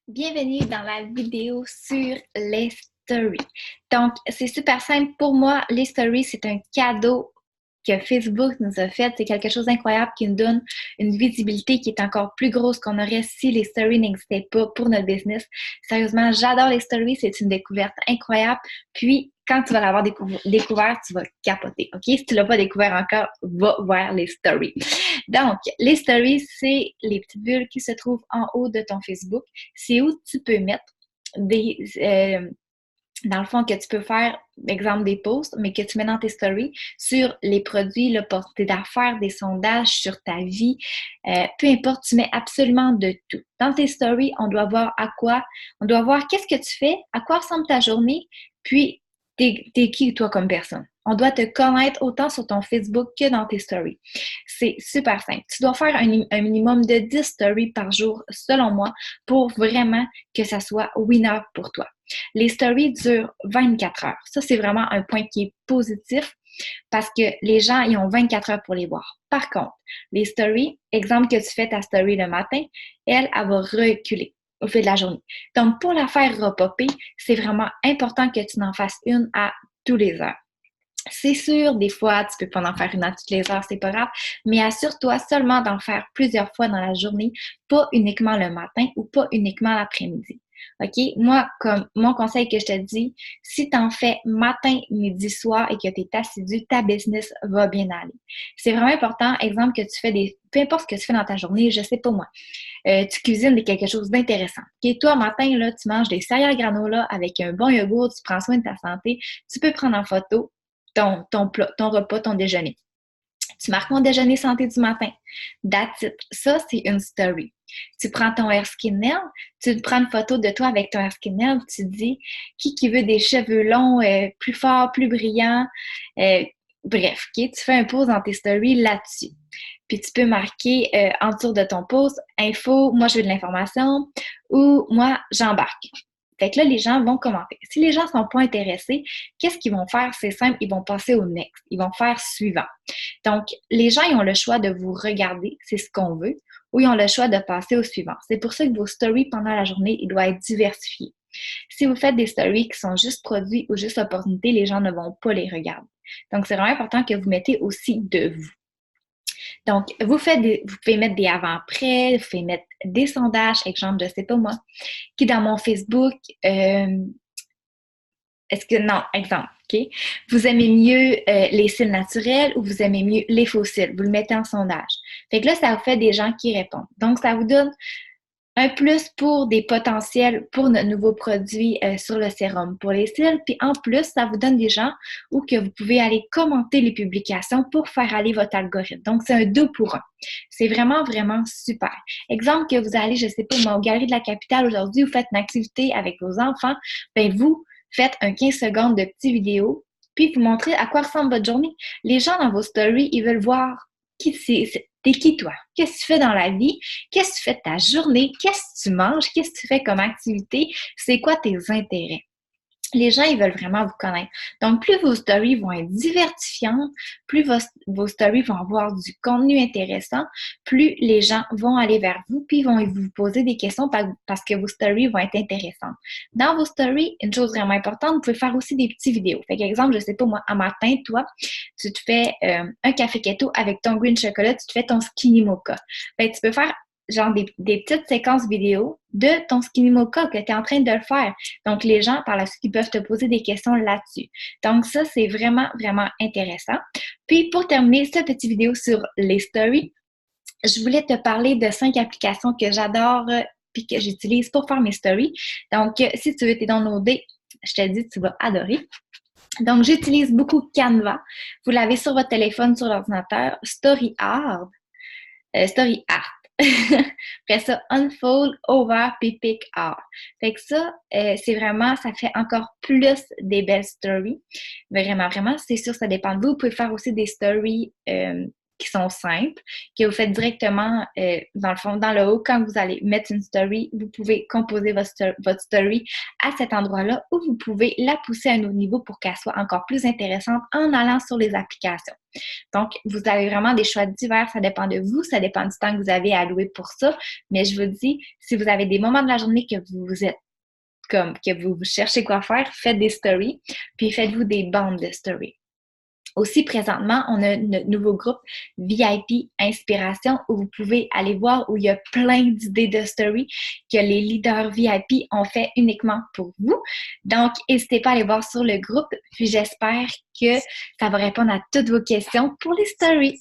Bienvenue dans la vidéo sur les stories. Donc, c'est super simple. Pour moi, les stories, c'est un cadeau que Facebook nous a fait. C'est quelque chose d'incroyable qui nous donne une visibilité qui est encore plus grosse qu'on aurait si les stories n'existaient pas pour notre business. Sérieusement, j'adore les stories. C'est une découverte incroyable. Puis, quand tu vas l'avoir découvert, tu vas capoter. OK? Si tu ne l'as pas découvert encore, va voir les stories. Donc, les stories, c'est les petites bulles qui se trouvent en haut de ton Facebook. C'est où tu peux mettre des, dans le fond, que tu peux faire, exemple, des posts, mais que tu mets dans tes stories sur les produits, l'opportunité d'affaires, des sondages sur ta vie, peu importe, tu mets absolument de tout. Dans tes stories, on doit voir on doit voir qu'est-ce que tu fais, à quoi ressemble ta journée, puis t'es qui toi comme personne. On doit te connaître autant sur ton Facebook que dans tes stories. C'est super simple. Tu dois faire un minimum de 10 stories par jour, selon moi, pour vraiment que ça soit winner pour toi. Les stories durent 24 heures. Ça, c'est vraiment un point qui est positif parce que les gens, ils ont 24 heures pour les voir. Par contre, les stories, exemple que tu fais ta story le matin, elle va reculer au fil de la journée. Donc, pour la faire repopper, c'est vraiment important que tu en fasses une à tous les heures. C'est sûr, des fois, tu peux pas en faire une à toutes les heures, c'est pas grave, mais assure-toi seulement d'en faire plusieurs fois dans la journée, pas uniquement le matin ou pas uniquement l'après-midi. OK? Moi, comme mon conseil que je te dis, si tu en fais matin, midi, soir et que tu es assidu, ta business va bien aller. C'est vraiment important, exemple, que tu fais peu importe ce que tu fais dans ta journée, je sais pas moi, tu cuisines quelque chose d'intéressant. OK? Toi, matin, là, tu manges des céréales granola avec un bon yogourt, tu prends soin de ta santé, tu peux prendre en photo ton plat, ton repas, ton déjeuner. Tu marques mon déjeuner santé du matin. That's it. Ça, c'est une story. Tu prends ton hair skin nail, tu prends une photo de toi avec ton hair skin nail, tu dis qui veut des cheveux longs, plus forts, plus brillants. Bref, okay? Tu fais un pause dans tes stories là-dessus. Puis tu peux marquer en dessous de ton post info, moi je veux de l'information ou moi j'embarque. Fait que là, les gens vont commenter. Si les gens ne sont pas intéressés, qu'est-ce qu'ils vont faire? C'est simple, ils vont passer au next. Ils vont faire suivant. Donc, les gens, ils ont le choix de vous regarder, c'est ce qu'on veut, ou ils ont le choix de passer au suivant. C'est pour ça que vos stories pendant la journée, ils doivent être diversifiés. Si vous faites des stories qui sont juste produits ou juste opportunités, les gens ne vont pas les regarder. Donc, c'est vraiment important que vous mettez aussi de vous. Donc, vous pouvez mettre des avant-après, vous pouvez mettre des sondages, exemple, je sais pas moi, qui dans mon Facebook, non, exemple, OK? Vous aimez mieux les cils naturels ou vous aimez mieux les faux cils? Vous le mettez en sondage. Fait que là, ça vous fait des gens qui répondent. Donc, ça vous donne un plus pour des potentiels pour notre nouveau produit sur le sérum pour les cils. Puis en plus, ça vous donne des gens où que vous pouvez aller commenter les publications pour faire aller votre algorithme. Donc, c'est un deux pour un. C'est vraiment, vraiment super. Exemple que vous allez, je sais pas, aux Galeries de la Capitale aujourd'hui, vous faites une activité avec vos enfants, ben vous faites un 15 secondes de petite vidéo, puis vous montrez à quoi ressemble votre journée. Les gens dans vos stories, ils veulent voir t'es qui toi? Qu'est-ce que tu fais dans la vie? Qu'est-ce que tu fais de ta journée? Qu'est-ce que tu manges? Qu'est-ce que tu fais comme activité? C'est quoi tes intérêts? Les gens, ils veulent vraiment vous connaître. Donc, plus vos stories vont être divertifiantes, plus vos stories vont avoir du contenu intéressant, plus les gens vont aller vers vous, puis ils vont vous poser des questions parce que vos stories vont être intéressantes. Dans vos stories, une chose vraiment importante, vous pouvez faire aussi des petits vidéos. Fait qu'exemple, je sais pas moi, un matin, toi, tu te fais un café keto avec ton green chocolate, tu te fais ton skinny mocha. Fait que tu peux faire genre des petites séquences vidéo de ton skinny mocha que tu es en train de le faire. Donc, les gens, par la suite, ils peuvent te poser des questions là-dessus. Donc, ça, c'est vraiment, vraiment intéressant. Puis, pour terminer cette petite vidéo sur les stories, je voulais te parler de 5 applications que j'adore puis que j'utilise pour faire mes stories. Donc, si tu veux t'es downloader, je te dis, tu vas adorer. Donc, j'utilise beaucoup Canva. Vous l'avez sur votre téléphone, sur l'ordinateur. Story Art. Après ça, Unfold, Over, puis Pick Art. Fait que ça, c'est vraiment, ça fait encore plus des belles stories. Vraiment, vraiment, c'est sûr, ça dépend de vous. Vous pouvez faire aussi des stories qui sont simples, que vous faites directement, dans le fond, dans le haut, quand vous allez mettre une story, vous pouvez composer votre story à cet endroit-là où vous pouvez la pousser à un autre niveau pour qu'elle soit encore plus intéressante en allant sur les applications. Donc, vous avez vraiment des choix divers, ça dépend de vous, ça dépend du temps que vous avez alloué pour ça, mais je vous dis, si vous avez des moments de la journée que vous êtes que vous cherchez quoi faire, faites des stories, puis faites-vous des bandes de stories. Aussi, présentement, on a notre nouveau groupe VIP Inspiration où vous pouvez aller voir où il y a plein d'idées de stories que les leaders VIP ont fait uniquement pour vous. Donc, n'hésitez pas à aller voir sur le groupe. Puis, j'espère que ça va répondre à toutes vos questions pour les stories.